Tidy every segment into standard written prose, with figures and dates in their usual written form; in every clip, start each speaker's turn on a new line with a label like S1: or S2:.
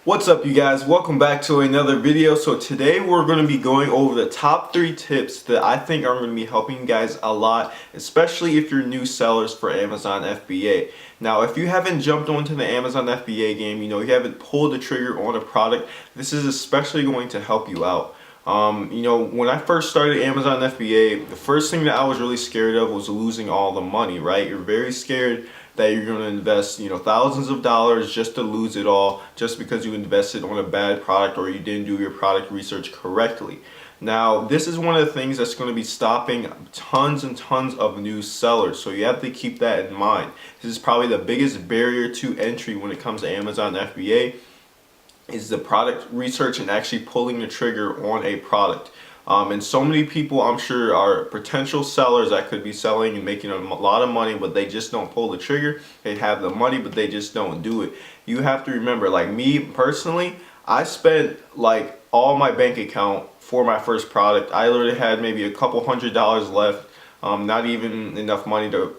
S1: What's up, you guys? Welcome back to another video. So today we're going to be going over the top 3 tips that I think are going to be helping you guys a lot, especially if you're new sellers for Amazon FBA. Now, if you haven't jumped onto the Amazon FBA game, you haven't pulled the trigger on a product, this is especially going to help you out. When I first started Amazon FBA, the first thing that I was really scared of was losing all the money, right? You're very scared that you're going to invest, thousands of dollars just to lose it all just because you invested on a bad product or you didn't do your product research correctly. Now, this is one of the things that's going to be stopping tons and tons of new sellers, so you have to keep that in mind. This is probably the biggest barrier to entry when it comes to Amazon FBA, is the product research and actually pulling the trigger on a product. And so many people, I'm sure, are potential sellers that could be selling and making a lot of money, but they just don't pull the trigger. They have the money, but they just don't do it. You have to remember, like me personally, I spent like all my bank account for my first product. I literally had maybe a couple $100s left, not even enough money to,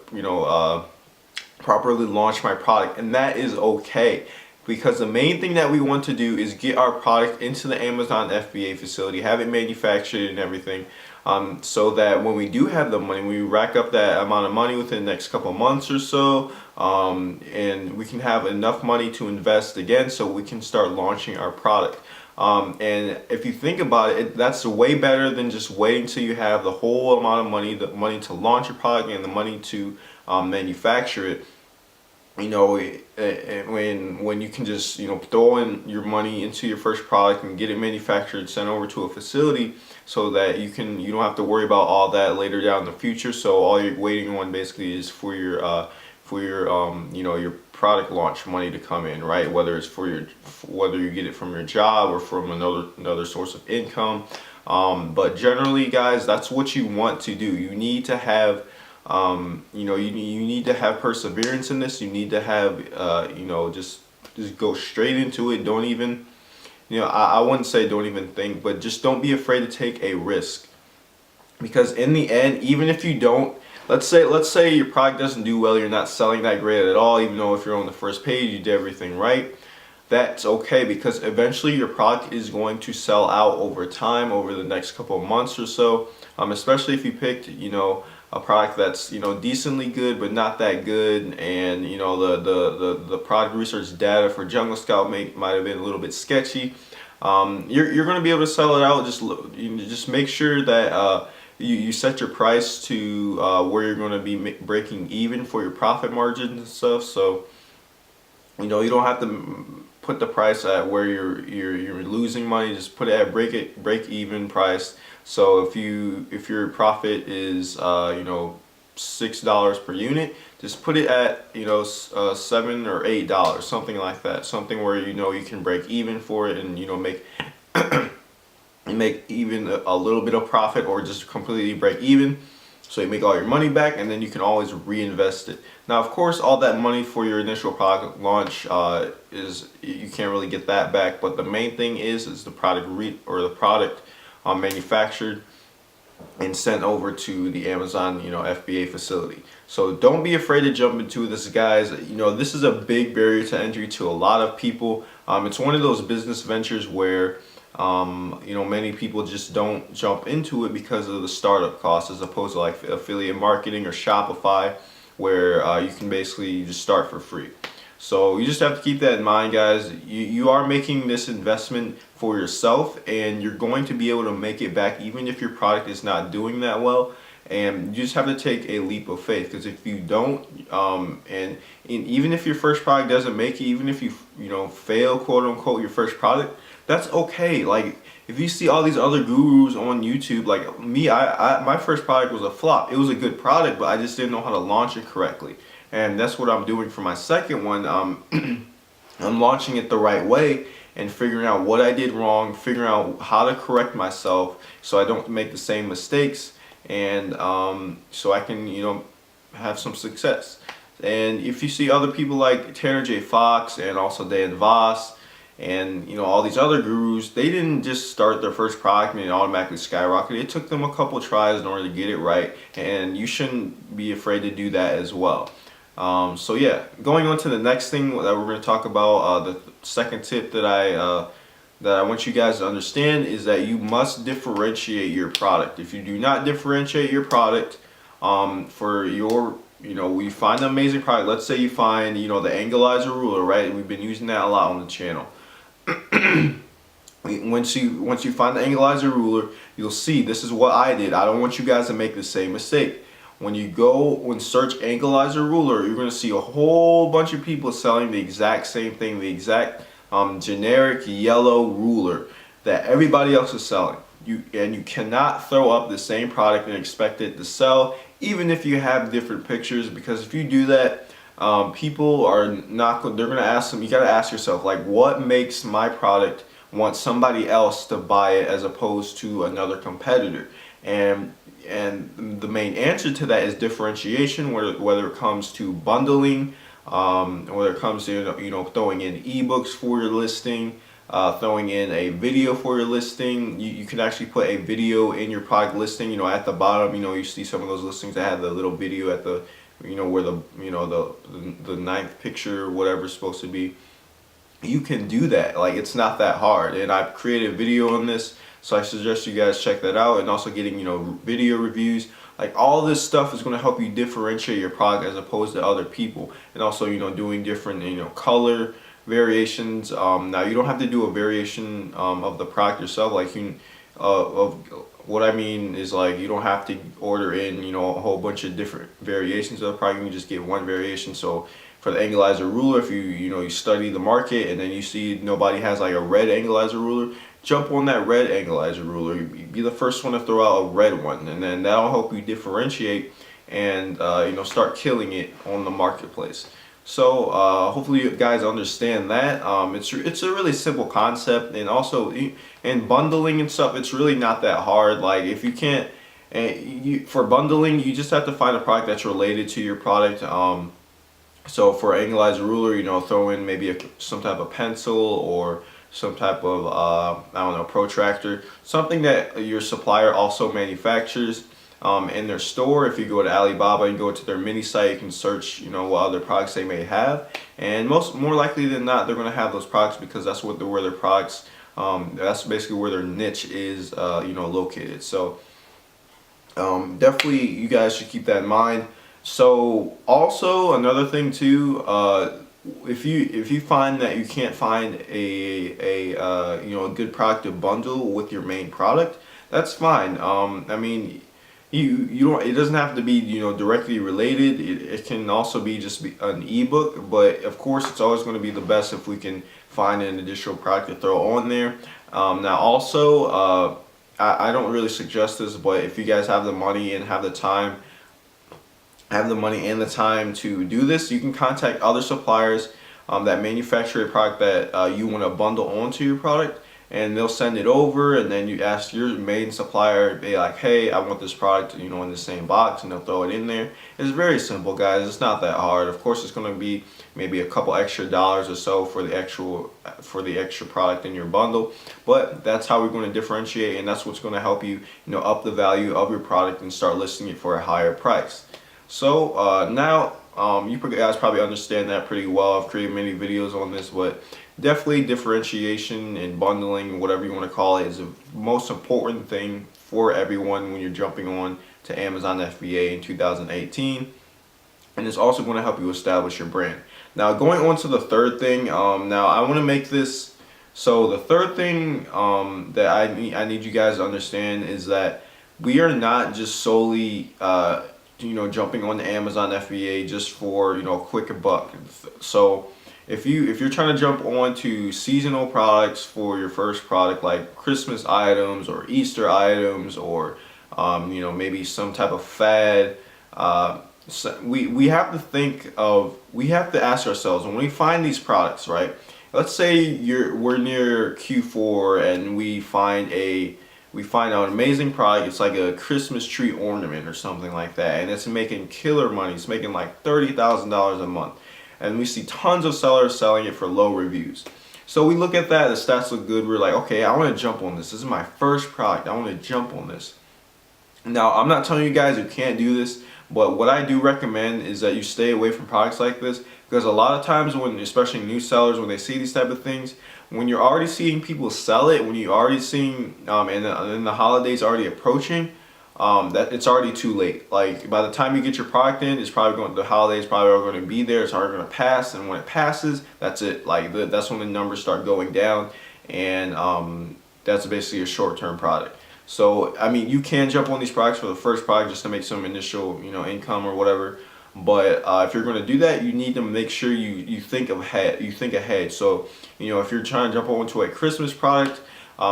S1: properly launch my product, and that is okay. Because the main thing that we want to do is get our product into the Amazon FBA facility, have it manufactured and everything, so that when we do have the money, we rack up that amount of money within the next couple months or so, and we can have enough money to invest again so we can start launching our product. And if you think about it, that's way better than just waiting till you have the whole amount of money, the money to launch your product and the money to manufacture it. When you can just throw in your money into your first product and get it manufactured, sent over to a facility, so that you don't have to worry about all that later down in the future. So all you're waiting on basically is for your your product launch money to come in, right? Whether it's whether you get it from your job or from another source of income. But generally, guys, that's what you want to do. You need to have you need to have perseverance in this. You need to have just go straight into it. Don't even I wouldn't say don't even think, but just don't be afraid to take a risk, because in the end, even if you don't, let's say your product doesn't do well, you're not selling that great at all, even though if you're on the first page you did everything right, that's okay, because eventually your product is going to sell out over time, over the next couple of months or so, especially if you picked a product that's decently good but not that good, and the product research data for Jungle Scout might have been a little bit sketchy. You're going to be able to sell it out. Just make sure that you set your price to where you're going to be breaking even for your profit margins and stuff. So you don't have to put the price at where you're losing money. Just put it at break even price. So if your profit is $6 per unit, just put it at $7 or $8, something like that, something where you can break even for it, and make make even a little bit of profit, or just completely break even, so you make all your money back, and then you can always reinvest it. Now, of course, all that money for your initial product launch you can't really get that back, but the main thing is the product manufactured and sent over to the Amazon FBA facility. So don't be afraid to jump into this, guys. This is a big barrier to entry to a lot of people. It's one of those business ventures where many people just don't jump into it because of the startup costs, as opposed to like affiliate marketing or Shopify, where you can basically just start for free. So you just have to keep that in mind, guys. You are making this investment for yourself, and you're going to be able to make it back even if your product is not doing that well. And you just have to take a leap of faith, because if you don't, and even if your first product doesn't make it, even if you fail, quote unquote, your first product, that's okay. Like, if you see all these other gurus on YouTube, like me, my first product was a flop. It was a good product, but I just didn't know how to launch it correctly. And that's what I'm doing for my second one. I'm launching it the right way and figuring out what I did wrong, figuring out how to correct myself so I don't make the same mistakes, and so I can have some success. And if you see other people like Tanner J. Fox and also Dan Voss and all these other gurus, they didn't just start their first product and it automatically skyrocketed. It took them a couple tries in order to get it right, and you shouldn't be afraid to do that as well. So yeah, going on to the next thing that we're going to talk about, the second tip that I want you guys to understand is that you must differentiate your product. If you do not differentiate your product, for your, we find an amazing product. Let's say you find, the angulizer ruler, right? We've been using that a lot on the channel. Once you find the angulizer ruler, you'll see this is what I did. I don't want you guys to make the same mistake. When you go and search angulizer ruler, you're going to see a whole bunch of people selling the exact same thing, the exact generic yellow ruler that everybody else is selling. You cannot throw up the same product and expect it to sell, even if you have different pictures, because if you do that, people are not. They're going to ask them. You got to ask yourself, like, what makes my product want somebody else to buy it as opposed to another competitor? And the main answer to that is differentiation, whether it comes to bundling, whether it comes to throwing in ebooks for your listing, throwing in a video for your listing. You can actually put a video in your product listing. At the bottom, you see some of those listings that have the little video at the where the ninth picture or whatever it's supposed to be. You can do that. Like, it's not that hard, and I've created a video on this, so I suggest you guys check that out. And also getting video reviews, like all this stuff is going to help you differentiate your product as opposed to other people. And also doing different color variations. Now you don't have to do a variation of the product yourself. Like of what I mean is, like, you don't have to order in a whole bunch of different variations of the product. You can just get one variation. So for the angulizer ruler, if you study the market and then you see nobody has like a red angulizer ruler, jump on that red angulizer ruler. Be the first one to throw out a red one, and then that'll help you differentiate and start killing it on the marketplace. So hopefully you guys understand that. It's a really simple concept, and also in bundling and stuff, it's really not that hard. Like, if you can't, for bundling, you just have to find a product that's related to your product. So for angulizer ruler, throw in maybe some type of pencil or some type of I don't know, protractor, something that your supplier also manufactures in their store. If you go to Alibaba and go to their mini site, you can search what other products they may have, and more likely than not, they're going to have those products, because that's where their products, that's basically where their niche is located. So definitely you guys should keep that in mind. So also another thing too, if you find that you can't find a good product to bundle with your main product, that's fine. I mean, you don't. It doesn't have to be directly related. It can also be just an ebook, but of course it's always going to be the best if we can find an additional product to throw on there. Now also, I don't really suggest this, but if you guys have the money and have the time. To do this, you can contact other suppliers that manufacture a product that you want to bundle onto your product, and they'll send it over, and then you ask your main supplier, be like, hey, I want this product in the same box, and they'll throw it in there. It's very simple, guys. It's not that hard. Of course, it's going to be maybe a couple extra dollars or so for the extra product in your bundle, but that's how we're going to differentiate, and that's what's going to help you up the value of your product and start listing it for a higher price. So now you guys probably understand that pretty well. I've created many videos on this, but definitely differentiation and bundling, whatever you want to call it, is the most important thing for everyone when you're jumping on to Amazon FBA in 2018. And it's also going to help you establish your brand. Now, going on to the third thing, now I want to make this, so the third thing that I need you guys to understand is that we are not just solely jumping on the Amazon FBA just for a quick buck. So if you're trying to jump on to seasonal products for your first product, like Christmas items or Easter items, or maybe some type of fad, so we have to ask ourselves, when we find these products, right? Let's say we're near Q4 and we find an amazing product. It's like a Christmas tree ornament or something like that, and it's making killer money. It's making like $30,000 a month, and we see tons of sellers selling it for low reviews. So we look at that, the stats look good, we're like, okay, I want to jump on this. This is my first product, I want to jump on this. Now, I'm not telling you guys you can't do this, but what I do recommend is that you stay away from products like this, because a lot of times when, especially new sellers, when they see these type of things, when you're already seeing people sell it, when you're already seeing and the holidays already approaching, that it's already too late. Like by the time you get your product in, it's probably going, the holidays probably are going to be there. It's already going to pass, and when it passes, that's it. Like that's when the numbers start going down, and that's basically a short-term product. So I mean, you can jump on these products for the first product just to make some initial, income or whatever. But if you're going to do that, you need to make sure you think ahead. You think ahead. So if you're trying to jump onto a Christmas product,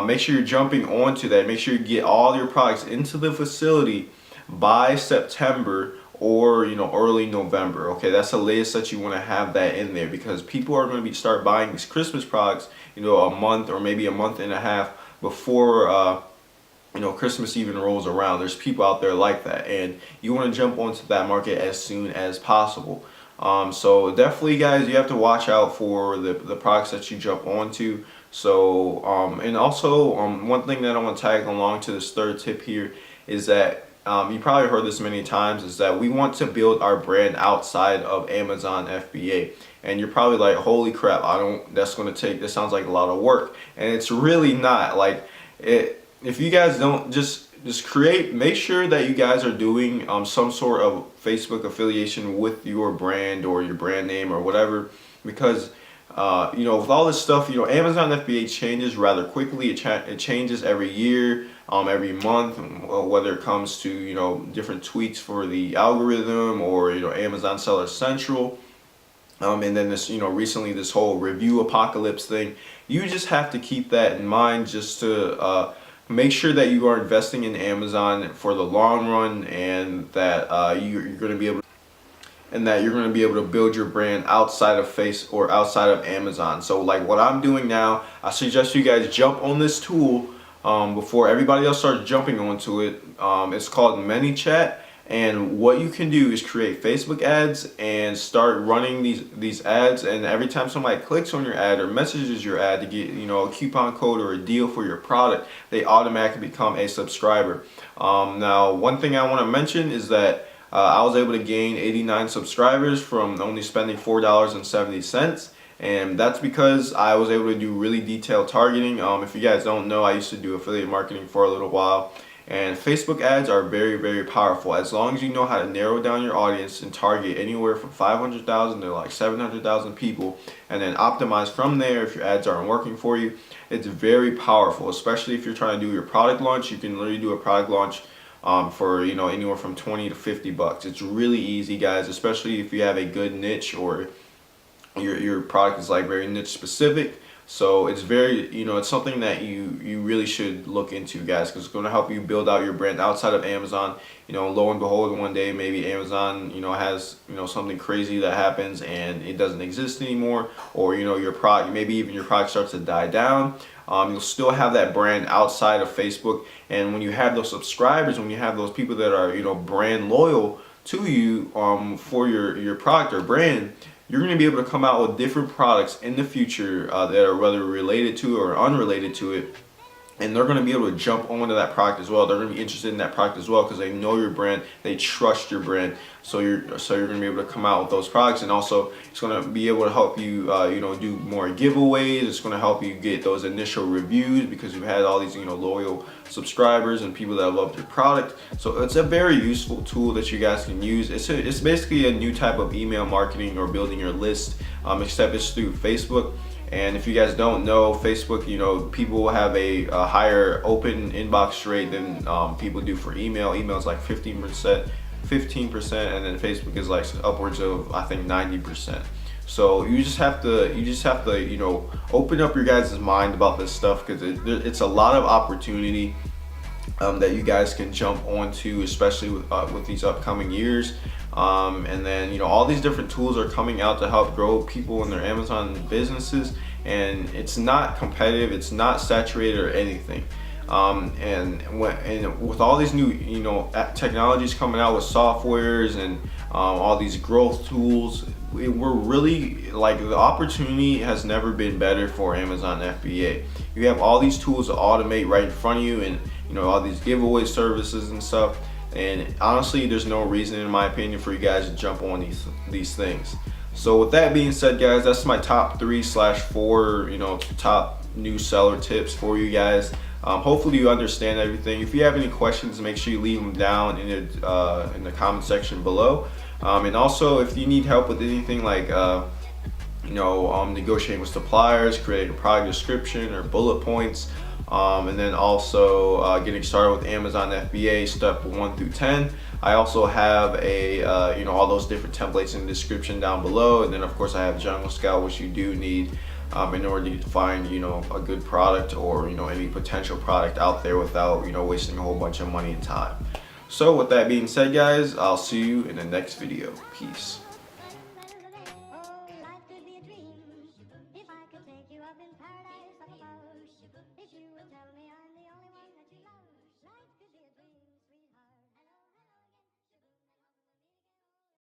S1: make sure you're jumping onto that. Make sure you get all your products into the facility by September or early November. Okay, that's the latest that you want to have that in there, because people are going to start buying these Christmas products a month or maybe a month and a half before Christmas even rolls around. There's people out there like that, and you want to jump onto that market as soon as possible. So definitely, guys, you have to watch out for the products that you jump onto. So and also one thing that I want to tag along to this third tip here is that you probably heard this many times, is that we want to build our brand outside of Amazon FBA. And you're probably like, holy crap, that sounds like a lot of work. And it's really not. Like if you guys don't just make sure that you guys are doing some sort of Facebook affiliation with your brand or your brand name or whatever, because with all this stuff, Amazon FBA changes rather quickly. It changes every year, every month, whether it comes to different tweaks for the algorithm or Amazon Seller Central. And then this, recently this whole review apocalypse thing. You just have to keep that in mind, just to make sure that you are investing in Amazon for the long run, and that you're going to be able to build your brand outside of outside of Amazon. So like what I'm doing now, I suggest you guys jump on this tool before everybody else starts jumping onto it. It's called ManyChat. And what you can do is create Facebook ads and start running these ads, and every time somebody clicks on your ad or messages your ad to get a coupon code or a deal for your product, they automatically become a subscriber. Now one thing I want to mention is that I was able to gain 89 subscribers from only spending $4.70, and that's because I was able to do really detailed targeting. If you guys don't know, I used to do affiliate marketing for a little while. And Facebook ads are very, very powerful. As long as you know how to narrow down your audience and target anywhere from 500,000 to like 700,000 people, and then optimize from there if your ads aren't working for you, it's very powerful. Especially if you're trying to do your product launch, you can literally do a product launch for anywhere from 20 to 50 bucks. It's really easy, guys, especially if you have a good niche or your product is like very niche specific. So it's very, it's something that you really should look into, guys, because it's going to help you build out your brand outside of Amazon. Lo and behold, one day maybe Amazon, has, something crazy that happens and it doesn't exist anymore, or, your product, maybe even your product starts to die down. You'll still have that brand outside of Facebook. And when you have those subscribers, when you have those people that are, brand loyal to you for your product or brand, you're going to be able to come out with different products in the future that are whether related to or unrelated to it, and they're going to be able to jump onto that product as well. They're going to be interested in that product as well because they know your brand, they trust your brand. So you're going to be able to come out with those products, and also it's going to be able to help you do more giveaways. It's going to help you get those initial reviews because you've had all these loyal subscribers and people that love your product. So it's a very useful tool that you guys can use. It's basically a new type of email marketing or building your list, except it's through Facebook. And if you guys don't know, Facebook, people have a higher open inbox rate than people do for email. Email is like 15%, and then Facebook is like upwards of, I think, 90%. So you just have to open up your guys' mind about this stuff, because it's a lot of opportunity that you guys can jump onto, especially with these upcoming years. And then all these different tools are coming out to help grow people in their Amazon businesses, and it's not competitive, it's not saturated or anything. And with all these new technologies coming out with softwares and all these growth tools, we're really, like, the opportunity has never been better for Amazon FBA. You have all these tools to automate right in front of you, and all these giveaway services and stuff. And honestly, there's no reason, in my opinion, for you guys to jump on these things. So with that being said, guys, that's my top 3/4, top new seller tips for you guys. Hopefully you understand everything. If you have any questions, make sure you leave them down in the comment section below. And also, if you need help with anything like negotiating with suppliers, creating a product description or bullet points, and then also getting started with Amazon FBA step 1 through 10. I also have all those different templates in the description down below, and then of course I have Jungle Scout, which you do need in order to find a good product or any potential product out there without wasting a whole bunch of money and time. So with that being said, guys, I'll see you in the next video. Peace.